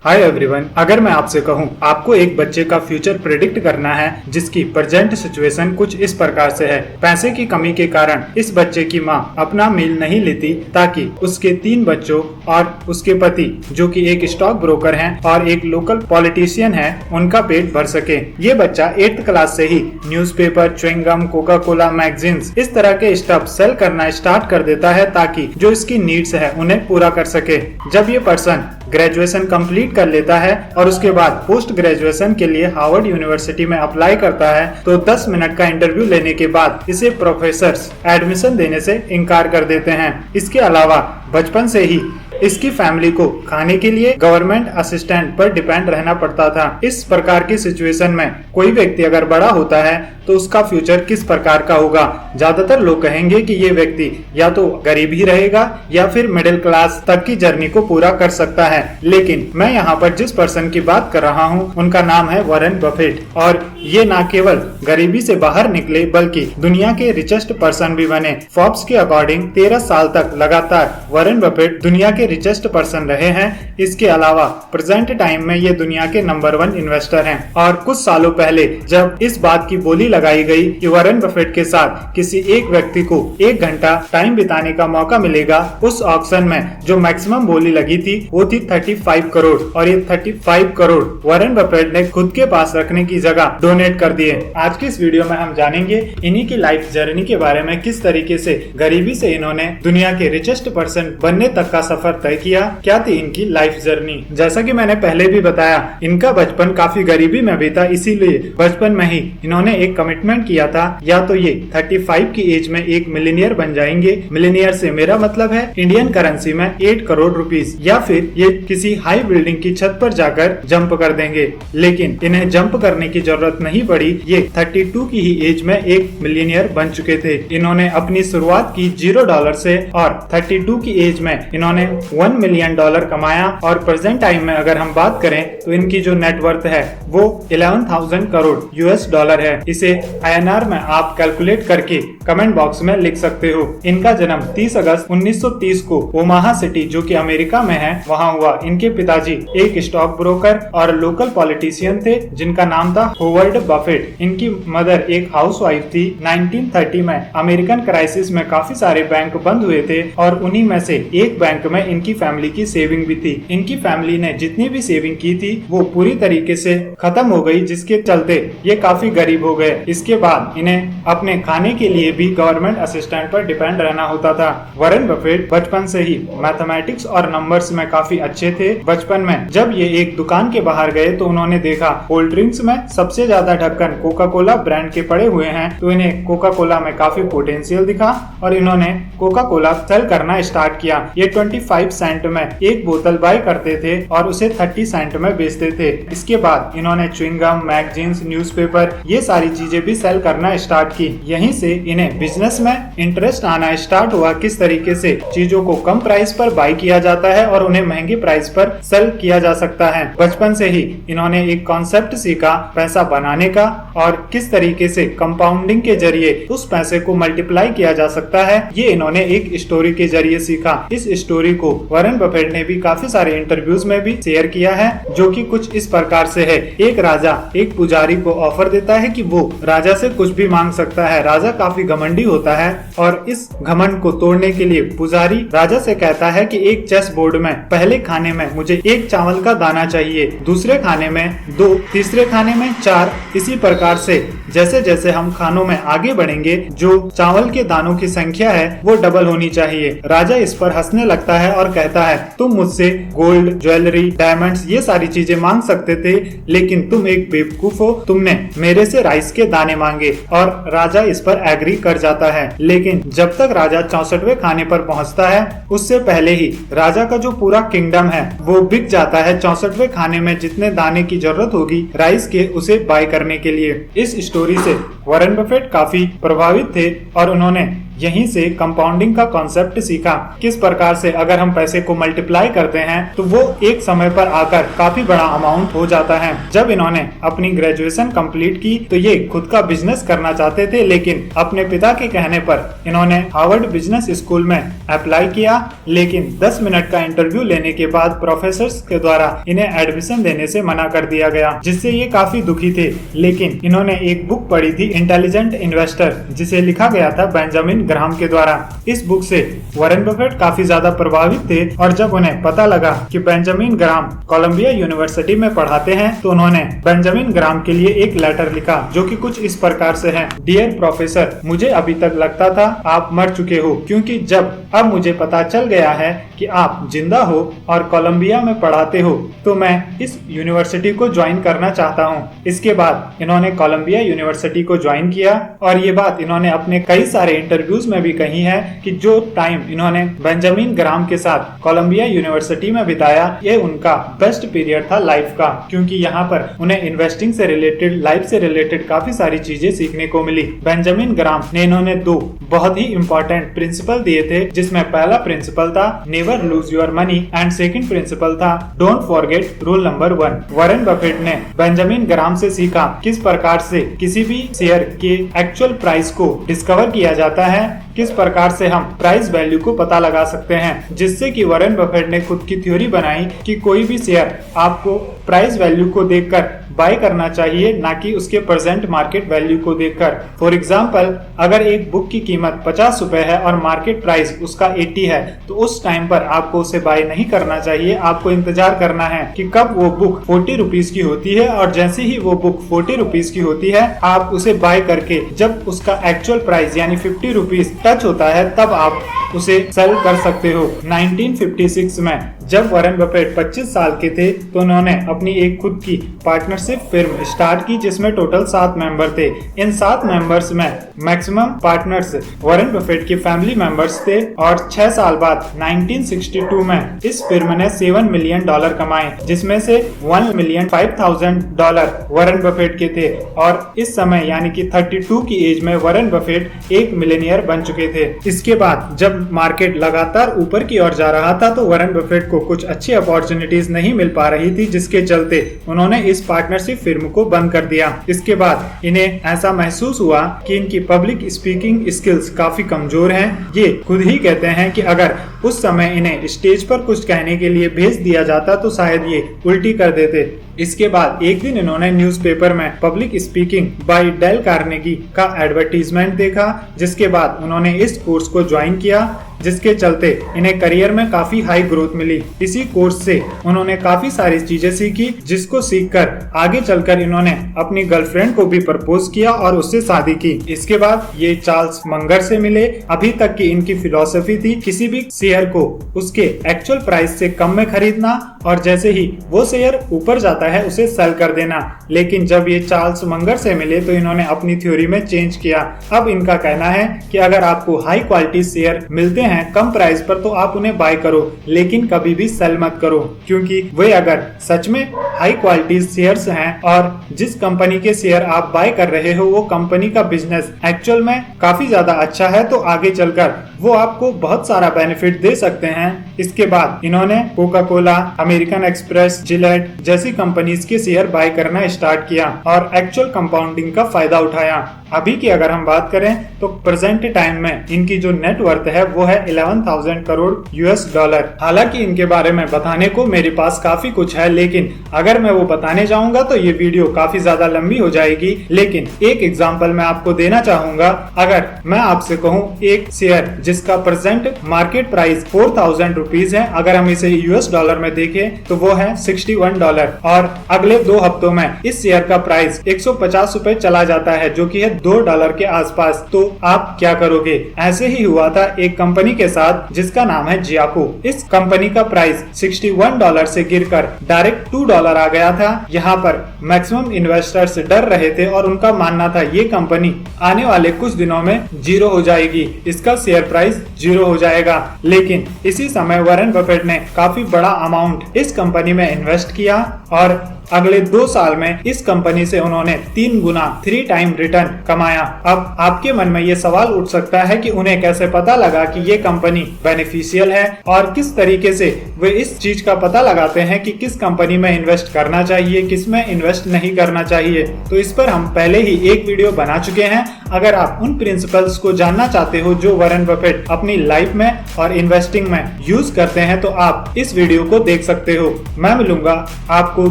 Hi everyone, अगर मैं आपसे कहूं आपको एक बच्चे का फ्यूचर प्रेडिक्ट करना है जिसकी प्रेजेंट सिचुएशन कुछ इस प्रकार से है। पैसे की कमी के कारण इस बच्चे की मां अपना मील नहीं लेती ताकि उसके 3 बच्चों और उसके पति जो कि एक स्टॉक ब्रोकर हैं और एक लोकल पॉलिटिशियन है उनका पेट भर सके। ये बच्चा 8th क्लास से ही newspaper, chewing gum, Coca Cola, magazines इस तरह के स्टफ सेल करना स्टार्ट कर देता है ताकि जो इसकी नीड्स है उन्हें पूरा कर सके। जब ये पर्सन ग्रेजुएशन कंप्लीट कर लेता है और उसके बाद पोस्ट ग्रेजुएशन के लिए हार्वर्ड यूनिवर्सिटी में अप्लाई करता है तो 10 मिनट का इंटरव्यू लेने के बाद इसे प्रोफेसर्स एडमिशन देने से इनकार कर देते हैं। इसके अलावा बचपन से ही इसकी फैमिली को खाने के लिए गवर्नमेंट असिस्टेंट पर डिपेंड रहना पड़ता था। इस प्रकार की सिचुएशन में कोई व्यक्ति अगर बड़ा होता है तो उसका फ्यूचर किस प्रकार का होगा? ज्यादातर लोग कहेंगे कि ये व्यक्ति या तो गरीब ही रहेगा या फिर मिडिल क्लास तक की जर्नी को पूरा कर सकता है। लेकिन मैं यहाँ पर जिस पर्सन की बात कर रहा हूँ उनका नाम है वॉरेन बफेट और ये न केवल गरीबी से बाहर निकले बल्कि दुनिया के रिचेस्ट पर्सन भी बने। फोर्ब्स के अकॉर्डिंग 13 साल तक लगातार वॉरेन बफेट दुनिया के रिचेस्ट पर्सन रहे हैं। इसके अलावा प्रेजेंट टाइम में ये दुनिया के नंबर 1 इन्वेस्टर हैं और कुछ सालों पहले जब इस बात की बोली लगाई गई कि वॉरेन बफेट के साथ किसी एक व्यक्ति को 1 घंटा टाइम बिताने का मौका मिलेगा, उस ऑक्शन में जो मैक्सिमम बोली लगी थी वो थी 35 करोड़ और ये 35 करोड़ वॉरेन बफेट ने खुद के पास रखने की जगह डोनेट कर दिए। आज की इस वीडियो में हम जानेंगे इन्हीं की लाइफ जर्नी के बारे में, किस तरीके से गरीबी से इन्होंने दुनिया के रिचेस्ट पर्सन बनने तक का सफर तय किया, क्या थी इनकी लाइफ जर्नी। जैसा कि मैंने पहले भी बताया, इनका बचपन काफी गरीबी में बीता, इसीलिए बचपन में ही इन्होंने एक कमिटमेंट किया था या तो ये 35 की एज में एक मिलियनियर बन जाएंगे। मिलियनियर से मेरा मतलब है इंडियन करेंसी में 8 करोड़ रुपीस, या फिर ये किसी हाई बिल्डिंग की छत पर जाकर जंप कर देंगे। लेकिन इन्हें जंप करने की जरूरत नहीं पड़ी, ये 32 की ही एज में एक मिलियनियर बन चुके थे। इन्होंने अपनी शुरुआत की $0 से और 32 की एज में इन्होंने $1 मिलियन कमाया और प्रेजेंट टाइम में अगर हम बात करें तो इनकी जो नेटवर्थ है वो 11,000 करोड़ US$ है। इसे INR में आप कैलकुलेट करके कमेंट बॉक्स में लिख सकते हो। इनका जन्म 30 अगस्त 1930 को ओमाहा सिटी जो कि अमेरिका में है वहाँ हुआ। इनके पिताजी एक स्टॉक ब्रोकर और लोकल पॉलिटिशियन थे जिनका नाम था होवर्ड बफेट। इनकी मदर एक हाउसवाइफ थी। 1930 में अमेरिकन क्राइसिस में काफी सारे बैंक बंद हुए थे और उन्हीं में से एक बैंक में इनकी फैमिली की सेविंग भी थी। इनकी फैमिली ने जितनी भी सेविंग की थी वो पूरी तरीके से खत्म हो गई, जिसके चलते ये काफी गरीब हो गए। इसके बाद इन्हें अपने खाने के लिए भी गवर्नमेंट असिस्टेंट पर डिपेंड रहना होता था। वॉरेन बफेट बचपन से ही मैथमेटिक्स और नंबर्स में काफी अच्छे थे। बचपन में जब ये एक दुकान के बाहर गए तो उन्होंने देखा कोल्ड ड्रिंक्स में सबसे ज्यादा ढक्कन कोका कोला ब्रांड के पड़े हुए हैं, तो इन्हें कोका कोला में काफी पोटेंशियल दिखा और इन्होंने कोका कोला सेल करना स्टार्ट किया। ये 25 सेंट में एक बोतल बाय करते थे और उसे 30 सेंट में बेचते थे। इसके बाद इन्होंने च्युइंगम, मैगजीन्स, न्यूज़पेपर ये सारी चीजें भी सेल करना स्टार्ट की। यहीं से इन्हें बिजनेस में इंटरेस्ट आना स्टार्ट हुआ, किस तरीके से चीजों को कम प्राइस पर बाय किया जाता है और उन्हें महंगे प्राइस पर सेल किया जा सकता है। बचपन से ही इन्होंने एक कॉन्सेप्ट सीखा पैसा बनाने का और किस तरीके से कंपाउंडिंग के जरिए उस पैसे को मल्टीप्लाई किया जा सकता है, ये इन्होंने एक स्टोरी के जरिए सीखा। इस स्टोरी को वॉरेन बफेट ने भी काफी सारे इंटरव्यूज में भी शेयर किया है, जो कि कुछ इस प्रकार से है। एक राजा एक पुजारी को ऑफर देता है कि वो राजा से कुछ भी मांग सकता है। राजा काफी घमंडी होता है और इस घमंड को तोड़ने के लिए पुजारी राजा से कहता है कि एक चेस बोर्ड में पहले खाने में मुझे 1 चावल का दाना चाहिए, दूसरे खाने में 2, तीसरे खाने में 4। इसी प्रकार से जैसे जैसे हम खानों में आगे बढ़ेंगे जो चावल के दानों की संख्या है वो डबल होनी चाहिए। राजा इस पर हंसने लगता है और कहता है तुम मुझसे गोल्ड, ज्वेलरी, डायमंड्स ये सारी चीजें मांग सकते थे, लेकिन तुम एक बेवकूफ हो, तुमने मेरे से राइस के दाने मांगे। और राजा इस पर एग्री कर जाता है। लेकिन जब तक राजा 64वें खाने पर पहुंचता है उससे पहले ही राजा का जो पूरा किंगडम है वो बिक जाता है 64वें खाने में जितने दाने की जरूरत होगी राइस के उसे बाय करने के लिए। इस स्टोरी से वॉरेन बफेट काफी प्रभावित थे और उन्होंने यहीं से कंपाउंडिंग का कॉन्सेप्ट सीखा, किस प्रकार से अगर हम पैसे को मल्टीप्लाई करते हैं तो वो एक समय पर आकर काफी बड़ा अमाउंट हो जाता है। जब इन्होंने अपनी ग्रेजुएशन कंप्लीट की तो ये खुद का बिजनेस करना चाहते थे, लेकिन अपने पिता के कहने पर इन्होंने हार्वर्ड बिजनेस स्कूल में अप्लाई किया, लेकिन 10 मिनट का इंटरव्यू लेने के बाद प्रोफेसर्स के द्वारा इन्हें एडमिशन देने से मना कर दिया गया, जिससे ये काफी दुखी थे। लेकिन इन्होंने एक बुक पढ़ी थी, इंटेलिजेंट इन्वेस्टर, जिसे लिखा गया था बेंजामिन ग्राहम के द्वारा। इस बुक से वॉरेन बफेट काफी ज्यादा प्रभावित थे और जब उन्हें पता लगा कि बेंजामिन ग्राहम कोलंबिया यूनिवर्सिटी में पढ़ाते हैं तो उन्होंने बेंजामिन ग्राहम के लिए एक लेटर लिखा जो कि कुछ इस प्रकार से है। डियर प्रोफेसर, मुझे अभी तक लगता था आप मर चुके हो, क्योंकि जब अब मुझे पता चल गया है कि आप जिंदा हो और कोलंबिया में पढ़ाते हो तो मैं इस यूनिवर्सिटी को ज्वाइन करना चाहता हूँ। इसके बाद इन्होंने कोलंबिया यूनिवर्सिटी को ज्वाइन किया और ये बात इन्होंने अपने कई सारे इंटरव्यूज में भी कही है कि जो टाइम इन्होंने बेंजामिन ग्राहम के साथ कोलंबिया यूनिवर्सिटी में बिताया ये उनका बेस्ट पीरियड था लाइफ का, क्योंकि यहाँ पर उन्हें इन्वेस्टिंग से रिलेटेड, लाइफ से रिलेटेड काफी सारी चीजें सीखने को मिली। बेंजामिन ग्राहम ने इन्होंने 2 बहुत ही इंपॉर्टेंट प्रिंसिपल दिए थे, जिसमें पहला प्रिंसिपल था never lose your money and second principal था don't forget rule number 1। Warren Buffett ने बेंजामिन ग्राहम से सीखा किस प्रकार से किसी भी शेयर के एक्चुअल प्राइस को डिस्कवर किया जाता है, किस प्रकार से हम प्राइस वैल्यू को पता लगा सकते हैं, जिससे कि वॉरेन बफेट ने खुद की थ्योरी बनाई कि कोई भी शेयर आपको प्राइस वैल्यू को देखकर बाय करना चाहिए, ना कि उसके प्रेजेंट मार्केट वैल्यू को देखकर। फॉर एग्जांपल, अगर एक बुक की कीमत 50 रुपए है और मार्केट प्राइस उसका 80 है तो उस टाइम पर आपको उसे बाय नहीं करना चाहिए। आपको इंतजार करना है कि कब वो बुक 40 रुपीज की होती है और जैसे ही वो बुक 40 रुपीज की होती है आप उसे बाय करके जब उसका एक्चुअल प्राइस यानी 50 रुपीज टच होता है तब आप उसे सेल कर सकते हो। 1956 में जब वॉरेन बफेट 25 साल के थे तो उन्होंने अपनी एक खुद की पार्टनरशिप फिर्म स्टार्ट की, जिसमें टोटल 7 मेंबर थे। इन 7 मेंबर्स में मैक्सिमम पार्टनर्स वॉरेन बफेट के फैमिली मेंबर्स थे और 6 साल बाद 1962 में इस फिर्म ने $7 मिलियन कमाए, जिसमें से $1,05,000 वॉरेन बफेट के थे और इस समय यानी कि 32 की एज में वॉरेन बफेट एक मिलियनियर बन चुके थे। इसके बाद जब मार्केट लगातार ऊपर की ओर जा रहा था तो वॉरेन बफेट को कुछ अच्छी अपॉर्चुनिटीज नहीं मिल पा रही थी, जिसके चलते उन्होंने इस पार्टनरशिप फिर्म को बंद कर दिया। इसके बाद इन्हें ऐसा महसूस हुआ कि इनकी पब्लिक स्पीकिंग स्किल्स काफी कमजोर हैं। ये खुद ही कहते हैं कि अगर उस समय इन्हें स्टेज पर कुछ कहने के लिए भेज दिया जाता तो शायद ये उल्टी कर देते। इसके बाद एक दिन इन्होंने न्यूज़पेपर में public speaking bye Dale Carnegie का एडवर्टीजमेंट देखा, जिसके बाद उन्होंने इस कोर्स को ज्वाइन किया, जिसके चलते इन्हें करियर में काफी हाई ग्रोथ मिली। इसी कोर्स से उन्होंने काफी सारी चीजें सीखी, जिसको सीखकर आगे चलकर इन्होंने अपनी गर्लफ्रेंड को भी प्रपोज किया और उससे शादी की। इसके बाद ये चार्ल्स मंगर से मिले। अभी तक की इनकी फिलॉसफी थी किसी भी शेयर को उसके एक्चुअल प्राइस से कम में खरीदना और जैसे ही वो शेयर ऊपर जाता है उसे सेल कर देना। लेकिन जब ये चार्ल्स मंगर से मिले तो इन्होंने अपनी थ्योरी में चेंज किया। अब इनका कहना है कि अगर आपको हाई क्वालिटी शेयर मिलते हैं कम प्राइस पर तो आप उन्हें बाय करो, लेकिन कभी भी सेल मत करो, क्योंकि वे अगर सच में हाई क्वालिटी शेयर्स हैं और जिस कंपनी के शेयर आप बाय कर रहे हो वो कंपनी का बिजनेस एक्चुअल में काफी ज्यादा अच्छा है तो आगे चलकर वो आपको बहुत सारा बेनिफिट दे सकते हैं। इसके बाद इन्होंने Coca Cola, American express, Gillette जैसी कंपनीज के शेयर बाय करना स्टार्ट किया और एक्चुअल कंपाउंडिंग का फायदा उठाया। अभी की अगर हम बात करें तो प्रेजेंट टाइम में इनकी जो नेट वर्थ है वो है 11,000 करोड़ $। हालांकि इनके बारे में बताने को मेरे पास काफी कुछ है, लेकिन अगर मैं वो बताने जाऊंगा तो ये वीडियो काफी ज्यादा लंबी हो जाएगी। लेकिन एक एग्जांपल मैं आपको देना चाहूंगा। अगर मैं आपसे कहूँ एक शेयर जिसका प्रेजेंट मार्केट प्राइस 4,000 रुपीज है, अगर हम इसे $, में देखें तो वो है $61 और अगले 2 हफ्तों में इस शेयर का प्राइस 150 रुपए चला जाता है, जो कि है $2 के आसपास, तो आप क्या करोगे? ऐसे ही हुआ था एक कंपनी के साथ जिसका नाम है जियाको। इस कंपनी का प्राइस $61 से गिरकर डायरेक्ट $2 आ गया था। यहाँ पर मैक्सिमम इन्वेस्टर्स डर रहे थे और उनका मानना था ये कंपनी आने वाले कुछ दिनों में जीरो हो जाएगी, इसका शेयर प्राइस जीरो हो जाएगा। लेकिन इसी समय वॉरेन बफेट ने काफी बड़ा अमाउंट इस कंपनी में इन्वेस्ट किया और अगले 2 साल में इस कंपनी से उन्होंने 3 गुना 3 टाइम रिटर्न कमाया। अब आपके मन में ये सवाल उठ सकता है कि उन्हें कैसे पता लगा कि ये कंपनी बेनिफिशियल है और किस तरीके से वे इस चीज का पता लगाते हैं कि किस कंपनी में इन्वेस्ट करना चाहिए, किस में इन्वेस्ट नहीं करना चाहिए। तो इस पर हम पहले ही एक वीडियो बना चुके हैं। अगर आप उन प्रिंसिपल्स को जानना चाहते हो जो वॉरेन बफेट अपनी लाइफ में और इन्वेस्टिंग में यूज करते हैं तो आप इस वीडियो को देख सकते हो। मैं मिलूंगा आपको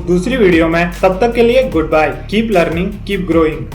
दूसरी वीडियो में, तब तक के लिए goodbye. Keep learning, keep growing.